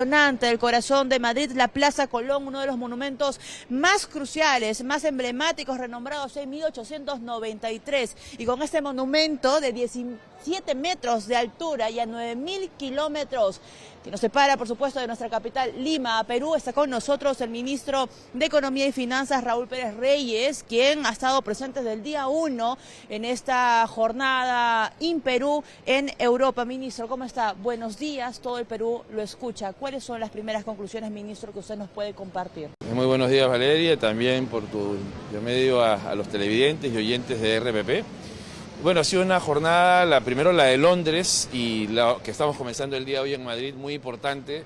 Del corazón de Madrid, la Plaza Colón, uno de los monumentos más cruciales, más emblemáticos, renombrados en 1893. Y con este monumento de 17 metros de altura y a 9.000 kilómetros, que nos separa, por supuesto, de nuestra capital, Lima, Perú, está con nosotros el ministro de Economía y Finanzas, Raúl Pérez Reyes, quien ha estado presente desde el día 1 en esta jornada in Perú en Europa. Ministro, ¿cómo está? Buenos días, todo el Perú lo escucha. ¿Cuáles son las primeras conclusiones, ministro, que usted nos puede compartir? Muy buenos días, Valeria, también por tu medio a los televidentes y oyentes de RPP. Bueno, ha sido una jornada, primero la de Londres y la que estamos comenzando el día de hoy en Madrid, muy importante,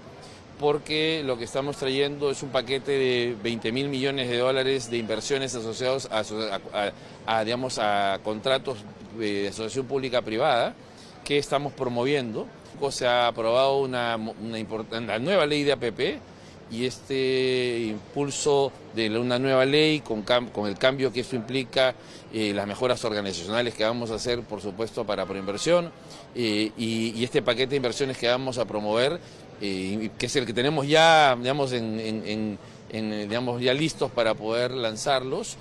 porque lo que estamos trayendo es un paquete de 20.000 millones de dólares de inversiones asociados a contratos de asociación pública-privada que estamos promoviendo. Se ha aprobado una nueva ley de APP y este impulso de una nueva ley con el cambio que esto implica, las mejoras organizacionales que vamos a hacer, por supuesto, para Proinversión, y este paquete de inversiones que vamos a promover, que es el que tenemos ya, digamos, ya listos para poder lanzarlos.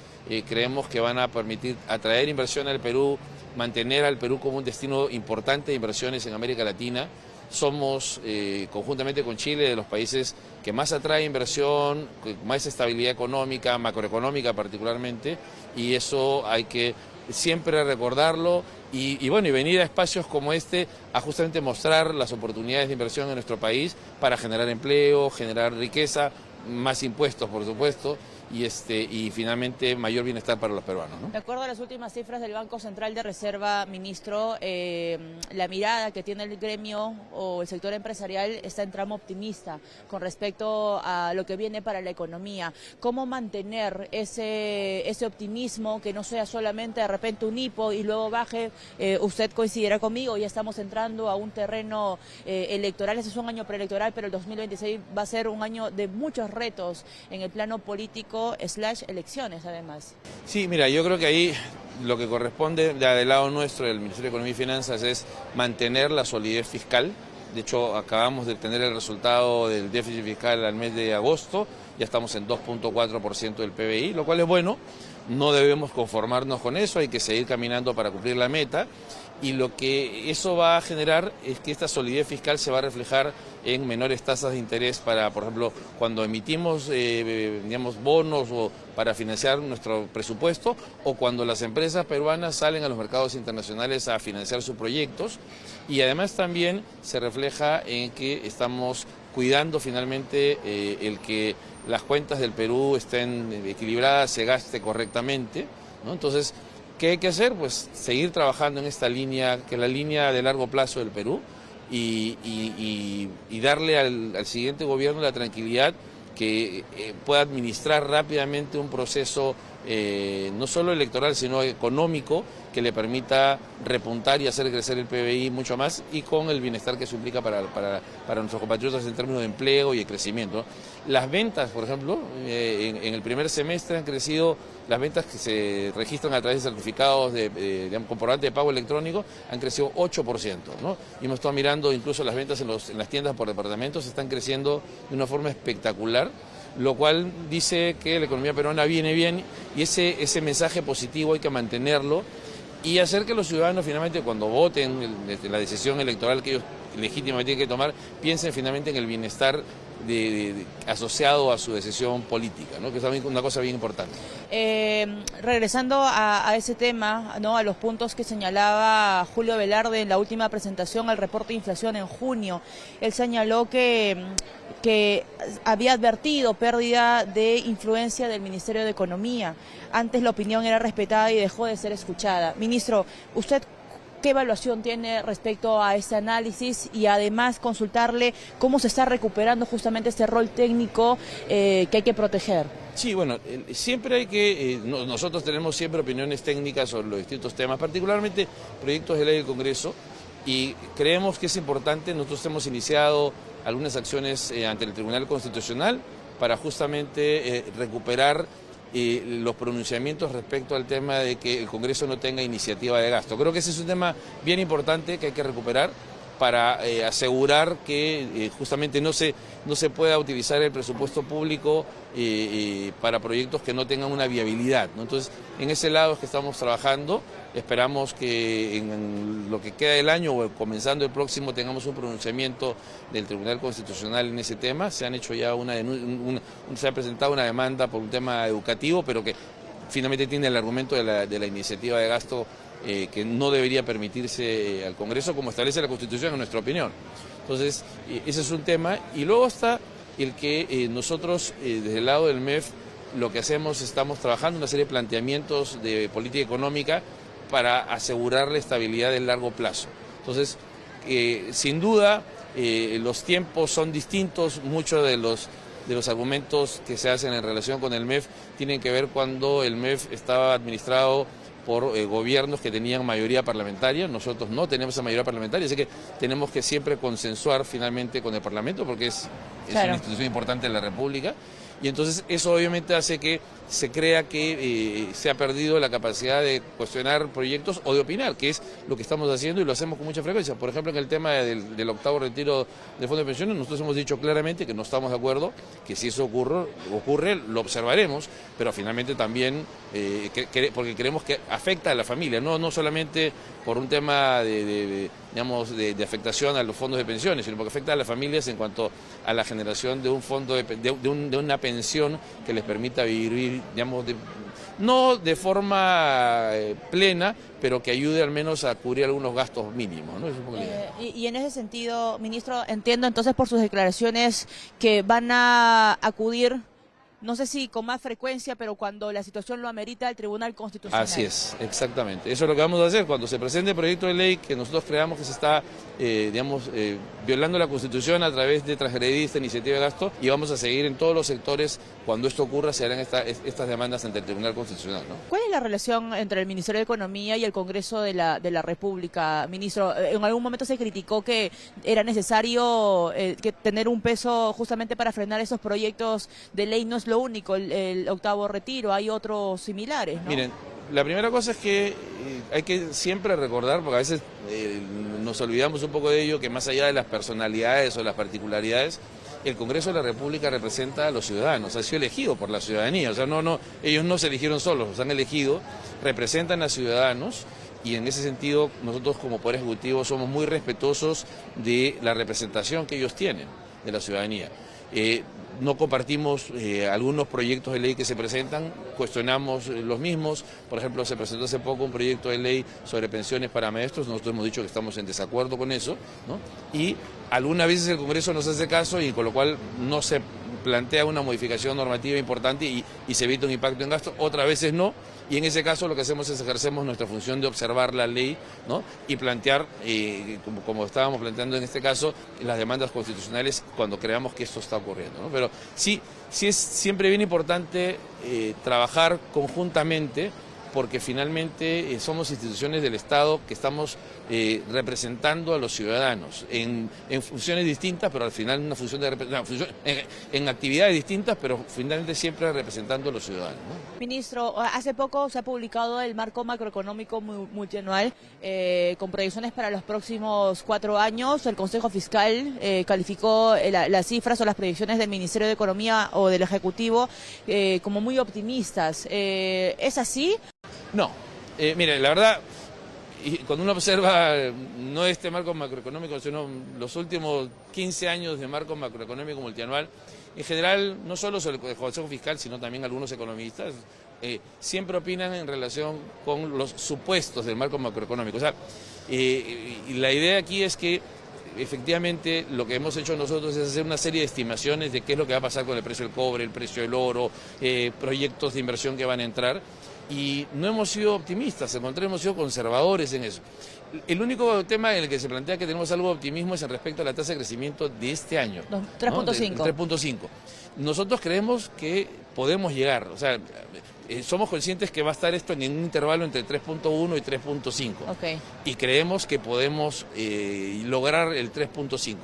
Creemos que van a permitir atraer inversión al Perú, mantener al Perú como un destino importante de inversiones en América Latina. Somos, conjuntamente con Chile, de los países que más atrae inversión, más estabilidad económica, macroeconómica particularmente, y eso hay que siempre recordarlo y venir a espacios como este a justamente mostrar las oportunidades de inversión en nuestro país para generar empleo, generar riqueza, más impuestos, por supuesto, y finalmente mayor bienestar para los peruanos, ¿no? De acuerdo a las últimas cifras del Banco Central de Reserva, ministro, la mirada que tiene el gremio o el sector empresarial está en tramo optimista con respecto a lo que viene para la economía. ¿Cómo mantener ese optimismo, que no sea solamente de repente un hipo y luego baje? Usted coincidirá conmigo, ya estamos entrando a un terreno electoral. Este es un año preelectoral, pero el 2026 va a ser un año de muchos retos en el plano político / elecciones, además. Sí, mira, yo creo que ahí lo que corresponde del lado nuestro, del Ministerio de Economía y Finanzas, es mantener la solidez fiscal. De hecho, acabamos de tener el resultado del déficit fiscal al mes de agosto, ya estamos en 2.4% del PBI, lo cual es bueno. No debemos conformarnos con eso, hay que seguir caminando para cumplir la meta, y lo que eso va a generar es que esta solidez fiscal se va a reflejar en menores tasas de interés para, por ejemplo, cuando emitimos bonos o para financiar nuestro presupuesto, o cuando las empresas peruanas salen a los mercados internacionales a financiar sus proyectos, y además también se refleja en que estamos cuidando finalmente el que las cuentas del Perú estén equilibradas, se gaste correctamente, ¿no? Entonces, ¿qué hay que hacer? Pues seguir trabajando en esta línea, que es la línea de largo plazo del Perú, y darle al siguiente gobierno la tranquilidad que pueda administrar rápidamente un proceso no solo electoral, sino económico, que le permita repuntar y hacer crecer el PBI mucho más, y con el bienestar que eso implica para nuestros compatriotas en términos de empleo y de crecimiento, ¿no? Las ventas, por ejemplo, en el primer semestre han crecido, las ventas que se registran a través de certificados de comprobante de pago electrónico han crecido 8%, ¿no? Y hemos estado mirando incluso las ventas en las tiendas por departamentos, están creciendo de una forma espectacular, lo cual dice que la economía peruana viene bien, y ese mensaje positivo hay que mantenerlo y hacer que los ciudadanos finalmente, cuando voten la decisión electoral que ellos legítimamente tienen que tomar, piensen finalmente en el bienestar asociado a su decisión política, ¿no? Que es una cosa bien importante. Regresando a ese tema, ¿no? A los puntos que señalaba Julio Velarde en la última presentación al reporte de inflación en junio, él señaló que había advertido pérdida de influencia del Ministerio de Economía. Antes la opinión era respetada y dejó de ser escuchada. Ministro, ¿usted qué evaluación tiene respecto a ese análisis, y además consultarle cómo se está recuperando justamente este rol técnico que hay que proteger? Sí, bueno, siempre hay que, nosotros tenemos siempre opiniones técnicas sobre los distintos temas, particularmente proyectos de ley del Congreso, y creemos que es importante. Nosotros hemos iniciado algunas acciones ante el Tribunal Constitucional para justamente recuperar los pronunciamientos respecto al tema de que el Congreso no tenga iniciativa de gasto. Creo que ese es un tema bien importante que hay que recuperar. para asegurar que justamente no se pueda utilizar el presupuesto público para proyectos que no tengan una viabilidad, ¿no? Entonces, en ese lado es que estamos trabajando. Esperamos que en lo que queda del año o comenzando el próximo tengamos un pronunciamiento del Tribunal Constitucional en ese tema. Se han hecho ya se ha presentado una demanda por un tema educativo, pero que finalmente tiene el argumento de la iniciativa de gasto que no debería permitirse al Congreso, como establece la Constitución, en nuestra opinión. Entonces, ese es un tema. Y luego está el que nosotros, desde el lado del MEF, lo que hacemos, estamos trabajando una serie de planteamientos de política económica para asegurar la estabilidad del largo plazo. Entonces, sin duda, los tiempos son distintos. Muchos de los argumentos que se hacen en relación con el MEF tienen que ver cuando el MEF estaba administrado por gobiernos que tenían mayoría parlamentaria. Nosotros no tenemos esa mayoría parlamentaria, así que tenemos que siempre consensuar finalmente con el Parlamento, porque es Claro. una institución importante de la República. Y entonces eso obviamente hace que se crea que se ha perdido la capacidad de cuestionar proyectos o de opinar, que es lo que estamos haciendo y lo hacemos con mucha frecuencia. Por ejemplo, en el tema del octavo retiro del Fondo de Pensiones, nosotros hemos dicho claramente que no estamos de acuerdo, que si eso ocurre lo observaremos, pero finalmente también porque creemos que afecta a la familia, no solamente por un tema de afectación a los fondos de pensiones, sino porque afecta a las familias en cuanto a la generación de un fondo de una pensión que les permita vivir, digamos, no de forma plena, pero que ayude al menos a cubrir algunos gastos mínimos, ¿no? Eso es un poco la idea. Y en ese sentido, ministro, entiendo entonces por sus declaraciones que van a acudir, no sé si con más frecuencia, pero cuando la situación lo amerita, al Tribunal Constitucional. Así es, exactamente. Eso es lo que vamos a hacer cuando se presente el proyecto de ley que nosotros creamos que se está, violando la Constitución a través de transgredir esta iniciativa de gasto, y vamos a seguir en todos los sectores. Cuando esto ocurra se harán estas demandas ante el Tribunal Constitucional, ¿no? ¿Cuál es la relación entre el Ministerio de Economía y el Congreso de la República, ministro? En algún momento se criticó que era necesario tener un peso justamente para frenar esos proyectos de ley. No es lo único, el octavo retiro, hay otros similares, ¿no? Miren, la primera cosa es que hay que siempre recordar, porque a veces nos olvidamos un poco de ello, que más allá de las personalidades o las particularidades, el Congreso de la República representa a los ciudadanos, ha sido elegido por la ciudadanía, o sea, ellos no se eligieron solos, los han elegido, representan a ciudadanos. Y en ese sentido, nosotros como Poder Ejecutivo somos muy respetuosos de la representación que ellos tienen de la ciudadanía. No compartimos algunos proyectos de ley que se presentan, cuestionamos los mismos. Por ejemplo, se presentó hace poco un proyecto de ley sobre pensiones para maestros. Nosotros hemos dicho que estamos en desacuerdo con eso, ¿no? Y algunas veces el Congreso nos hace caso, y con lo cual no se plantea una modificación normativa importante y se evita un impacto en gasto. Otras veces no, y en ese caso lo que hacemos es ejercemos nuestra función de observar la ley, ¿no? Y plantear, como estábamos planteando en este caso, las demandas constitucionales cuando creamos que esto está ocurriendo, ¿no? Pero sí es siempre bien importante trabajar conjuntamente, porque finalmente somos instituciones del Estado que estamos representando a los ciudadanos en funciones distintas, pero al final en actividades distintas, pero finalmente siempre representando a los ciudadanos, ¿no? Ministro, hace poco se ha publicado el marco macroeconómico multianual con proyecciones para los próximos 4 años. El Consejo Fiscal calificó las cifras o las proyecciones del Ministerio de Economía o del Ejecutivo como muy optimistas. ¿Es así? No, mire, la verdad, y cuando uno observa no este marco macroeconómico, sino los últimos 15 años de marco macroeconómico multianual, en general, no solo sobre el Consejo Fiscal, sino también algunos economistas, siempre opinan en relación con los supuestos del marco macroeconómico. O sea, y la idea aquí es que efectivamente lo que hemos hecho nosotros es hacer una serie de estimaciones de qué es lo que va a pasar con el precio del cobre, el precio del oro, proyectos de inversión que van a entrar. Y no hemos sido optimistas, al contrario, hemos sido conservadores en eso. El único tema en el que se plantea que tenemos algo de optimismo es en respecto a la tasa de crecimiento de este año. 3.5. 3.5. Nosotros creemos que podemos llegar, o sea, somos conscientes que va a estar esto en un intervalo entre 3.1 y 3.5. Okay. Y creemos que podemos lograr el 3.5.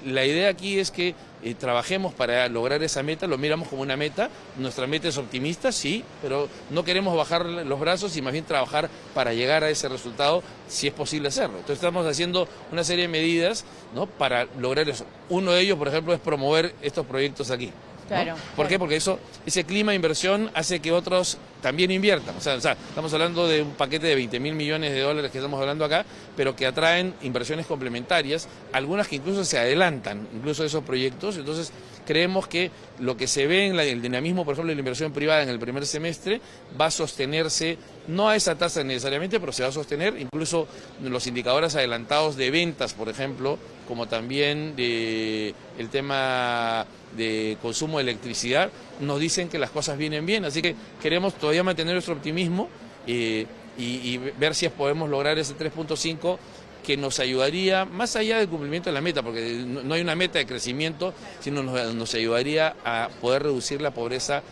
La idea aquí es que trabajemos para lograr esa meta, lo miramos como una meta, nuestra meta es optimista, sí, pero no queremos bajar los brazos y más bien trabajar para llegar a ese resultado si es posible hacerlo. Entonces estamos haciendo una serie de medidas, ¿no?, para lograr eso. Uno de ellos, por ejemplo, es promover estos proyectos aquí. Claro, ¿no? ¿Por qué? Porque ese clima de inversión hace que otros también inviertan. O sea, estamos hablando de un paquete de 20.000 millones de dólares que estamos hablando acá, pero que atraen inversiones complementarias, algunas que incluso se adelantan, incluso esos proyectos. Entonces, creemos que lo que se ve en el dinamismo, por ejemplo, de la inversión privada en el primer semestre, va a sostenerse, no a esa tasa necesariamente, pero se va a sostener. Incluso los indicadores adelantados de ventas, por ejemplo, como también el tema de consumo de electricidad, nos dicen que las cosas vienen bien. Así que queremos todavía mantener nuestro optimismo y ver si podemos lograr ese 3.5 que nos ayudaría, más allá del cumplimiento de la meta, porque no hay una meta de crecimiento, sino nos ayudaría a poder reducir la pobreza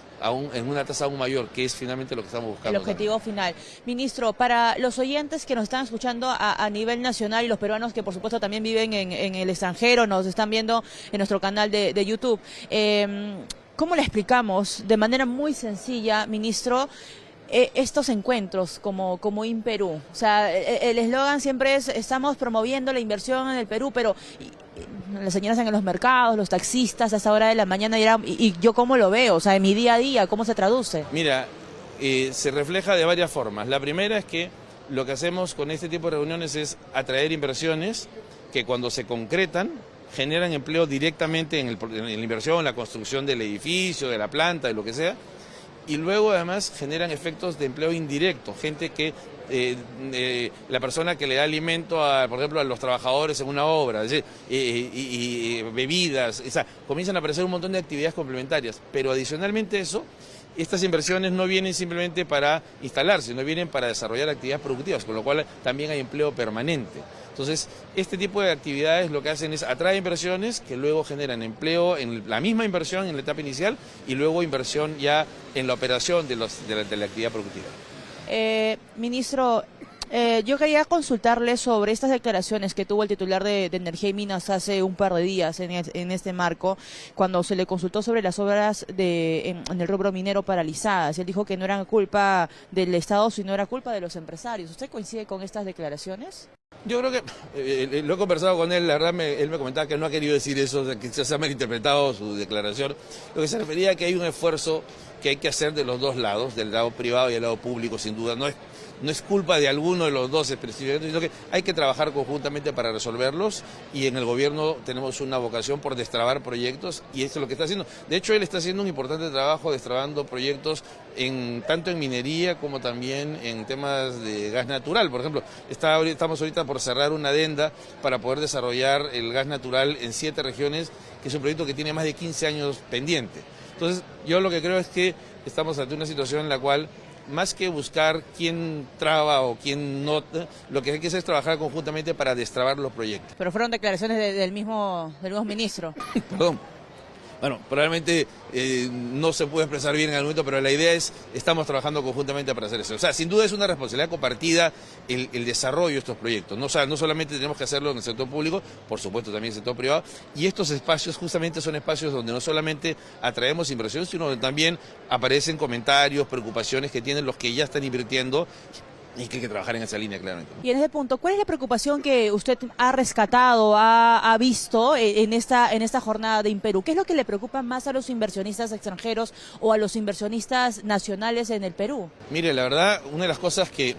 en una tasa aún mayor, que es finalmente lo que estamos buscando. El objetivo final. Ministro, para los oyentes que nos están escuchando a nivel nacional y los peruanos que por supuesto también viven en el extranjero, nos están viendo en nuestro canal de YouTube, ¿cómo le explicamos de manera muy sencilla, ministro, estos encuentros como InPerú? O sea, el eslogan siempre es: estamos promoviendo la inversión en el Perú, pero las señoras en los mercados, los taxistas a esa hora de la mañana, y yo cómo lo veo, o sea, en mi día a día, ¿cómo se traduce? Mira, se refleja de varias formas. La primera es que lo que hacemos con este tipo de reuniones es atraer inversiones que cuando se concretan generan empleo directamente en la inversión, en la construcción del edificio, de la planta, de lo que sea, y luego además generan efectos de empleo indirecto, gente que la persona que le da alimento, por ejemplo, a los trabajadores en una obra, es decir, y bebidas, o sea, comienzan a aparecer un montón de actividades complementarias, pero adicionalmente a eso, estas inversiones no vienen simplemente para instalarse, no vienen para desarrollar actividades productivas, con lo cual también hay empleo permanente. Entonces, este tipo de actividades lo que hacen es atraer inversiones que luego generan empleo en la misma inversión en la etapa inicial y luego inversión ya en la operación de la actividad productiva. Ministro, yo quería consultarle sobre estas declaraciones que tuvo el titular de Energía y Minas hace un par de días en este marco, cuando se le consultó sobre las obras en el rubro minero paralizadas. Él dijo que no era culpa del Estado, sino era culpa de los empresarios. ¿Usted coincide con estas declaraciones? Yo creo que lo he conversado con él, la verdad él me comentaba que no ha querido decir eso, o sea, que se ha malinterpretado su declaración. Lo que se refería a que hay un esfuerzo que hay que hacer de los dos lados, del lado privado y del lado público, sin duda. No es culpa de alguno de los dos específicamente, sino que hay que trabajar conjuntamente para resolverlos, y en el gobierno tenemos una vocación por destrabar proyectos, y eso es lo que está haciendo. De hecho, él está haciendo un importante trabajo destrabando proyectos tanto en minería como también en temas de gas natural. Por ejemplo, estamos ahorita por cerrar una adenda para poder desarrollar el gas natural en 7 regiones, que es un proyecto que tiene más de 15 años pendiente. Entonces, yo lo que creo es que estamos ante una situación en la cual, más que buscar quién traba o quién no, lo que hay que hacer es trabajar conjuntamente para destrabar los proyectos. Pero fueron declaraciones del mismo ministro. Perdón. Bueno, probablemente no se puede expresar bien en el momento, pero la idea es, estamos trabajando conjuntamente para hacer eso. O sea, sin duda es una responsabilidad compartida el desarrollo de estos proyectos. No, o sea, no solamente tenemos que hacerlo en el sector público, por supuesto también en el sector privado, y estos espacios justamente son espacios donde no solamente atraemos inversión, sino donde también aparecen comentarios, preocupaciones que tienen los que ya están invirtiendo, y que hay que trabajar en esa línea, claramente. Y en ese punto, ¿cuál es la preocupación que usted ha rescatado, ha visto en esta jornada de InPerú? ¿Qué es lo que le preocupa más a los inversionistas extranjeros o a los inversionistas nacionales en el Perú? Mire, la verdad, una de las cosas que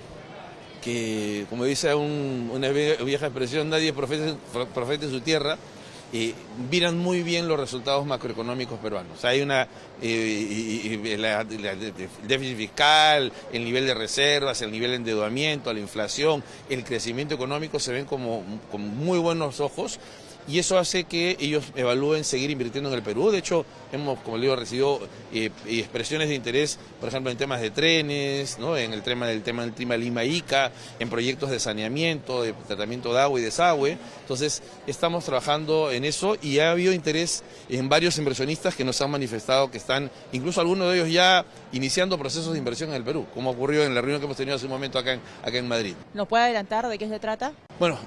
como dice una vieja expresión, nadie profeta en su tierra, miran muy bien los resultados macroeconómicos peruanos. O sea, hay el déficit fiscal, el nivel de reservas, el nivel de endeudamiento, la inflación, el crecimiento económico se ven con muy buenos ojos, y eso hace que ellos evalúen seguir invirtiendo en el Perú. De hecho, hemos, como le digo, recibido expresiones de interés, por ejemplo, en temas de trenes, ¿no?, en el tema del Lima-Ica, en proyectos de saneamiento, de tratamiento de agua y desagüe. Entonces, estamos trabajando en eso, y ha habido interés en varios inversionistas que nos han manifestado que están, incluso algunos de ellos ya iniciando procesos de inversión en el Perú, como ocurrió en la reunión que hemos tenido hace un momento acá en Madrid. ¿Nos puede adelantar de qué se trata? Bueno,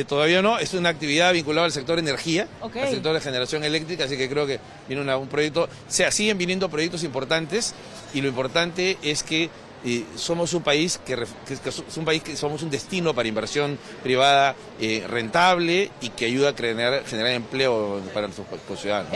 todavía no, es una actividad vinculada al sector energía, Okay. al sector de generación eléctrica, así que creo que viene un proyecto, siguen viniendo proyectos importantes y lo importante es que somos un país que somos un destino para inversión privada rentable y que ayuda a generar empleo para nuestros ciudadanos.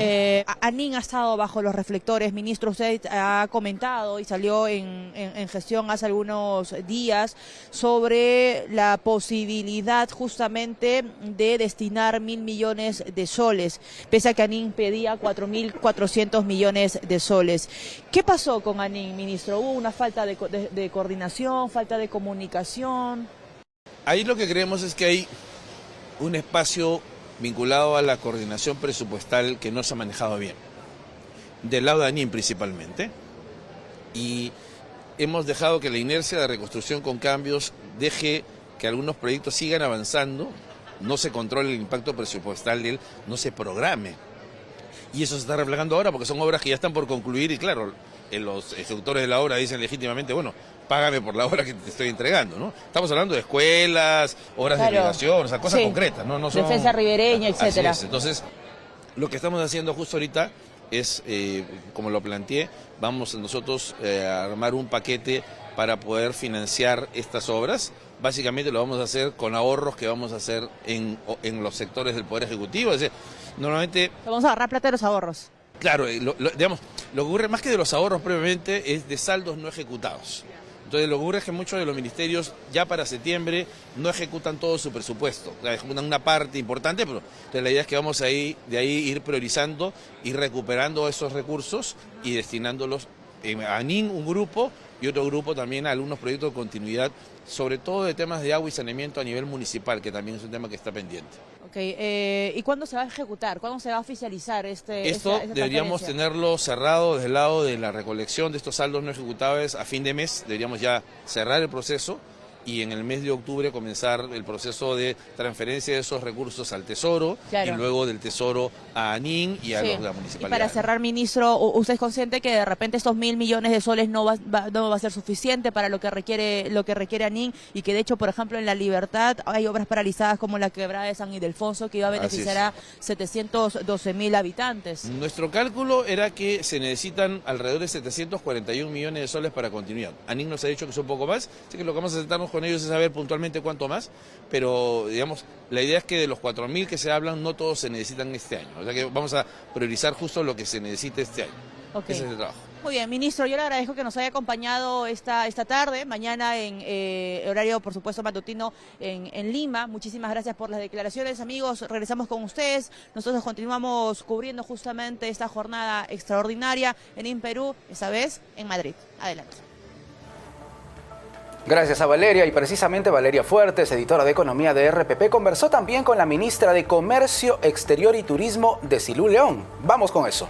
Anín ha estado bajo los reflectores, ministro, usted ha comentado y salió en gestión hace algunos días sobre la posibilidad justamente de destinar 1.000 millones de soles, pese a que Anín pedía 4.400 millones de soles. ¿Qué pasó con Anín, ministro? ¿Hubo una falta de coordinación, falta de comunicación? Ahí lo que creemos es que hay un espacio vinculado a la coordinación presupuestal que no se ha manejado bien, del lado de Anín principalmente, y hemos dejado que la inercia de reconstrucción con cambios deje que algunos proyectos sigan avanzando, no se controle el impacto presupuestal de él, no se programe. Y eso se está reflejando ahora porque son obras que ya están por concluir y claro, los ejecutores de la obra dicen legítimamente, bueno, págame por la obra que te estoy entregando, ¿no? Estamos hablando de escuelas, obras de irrigación, o sea, cosas concretas, ¿no? No son, defensa ribereña, etcétera. Así es. Entonces, lo que estamos haciendo justo ahorita es, como lo planteé, vamos nosotros a armar un paquete para poder financiar estas obras. Básicamente lo vamos a hacer con ahorros que vamos a hacer en los sectores del Poder Ejecutivo. Es decir, normalmente... Vamos a agarrar plata de los ahorros. Claro, digamos, lo que ocurre más que de los ahorros previamente es de saldos no ejecutados. Entonces lo que ocurre es que muchos de los ministerios ya para septiembre no ejecutan todo su presupuesto, o sea, ejecutan una parte importante, pero entonces la idea es que vamos de ahí ir priorizando y recuperando esos recursos y destinándolos a Anín un grupo y otro grupo también a algunos proyectos de continuidad, sobre todo de temas de agua y saneamiento a nivel municipal, que también es un tema que está pendiente. Okay, ¿y cuándo se va a ejecutar? ¿Cuándo se va a oficializar Esto esta deberíamos tenerlo cerrado desde el lado de la recolección de estos saldos no ejecutables a fin de mes. Deberíamos ya cerrar el proceso y en el mes de octubre comenzar el proceso de transferencia de esos recursos al Tesoro, claro, y luego del Tesoro a Anín y a la municipalidad. Y para cerrar, ministro, ¿usted es consciente que de repente estos 1.000 millones de soles no va a ser suficiente para lo que requiere Anín y que de hecho, por ejemplo, en La Libertad hay obras paralizadas como la quebrada de San Ildefonso que iba a beneficiar a 712.000 habitantes? Nuestro cálculo era que se necesitan alrededor de 741 millones de soles para continuidad. Anín nos ha dicho que es un poco más, así que lo que vamos a sentarnos con ellos es saber puntualmente cuánto más, pero digamos, la idea es que de los 4.000 que se hablan, no todos se necesitan este año. O sea que vamos a priorizar justo lo que se necesite este año. Okay. Ese es el trabajo. Muy bien, ministro, yo le agradezco que nos haya acompañado esta tarde, mañana en horario, por supuesto, matutino en Lima. Muchísimas gracias por las declaraciones, amigos. Regresamos con ustedes. Nosotros continuamos cubriendo justamente esta jornada extraordinaria en Perú, esta vez en Madrid. Adelante. Gracias a Valeria, y precisamente Valeria Fuertes, editora de Economía de RPP, conversó también con la ministra de Comercio Exterior y Turismo, Desilu León. Vamos con eso.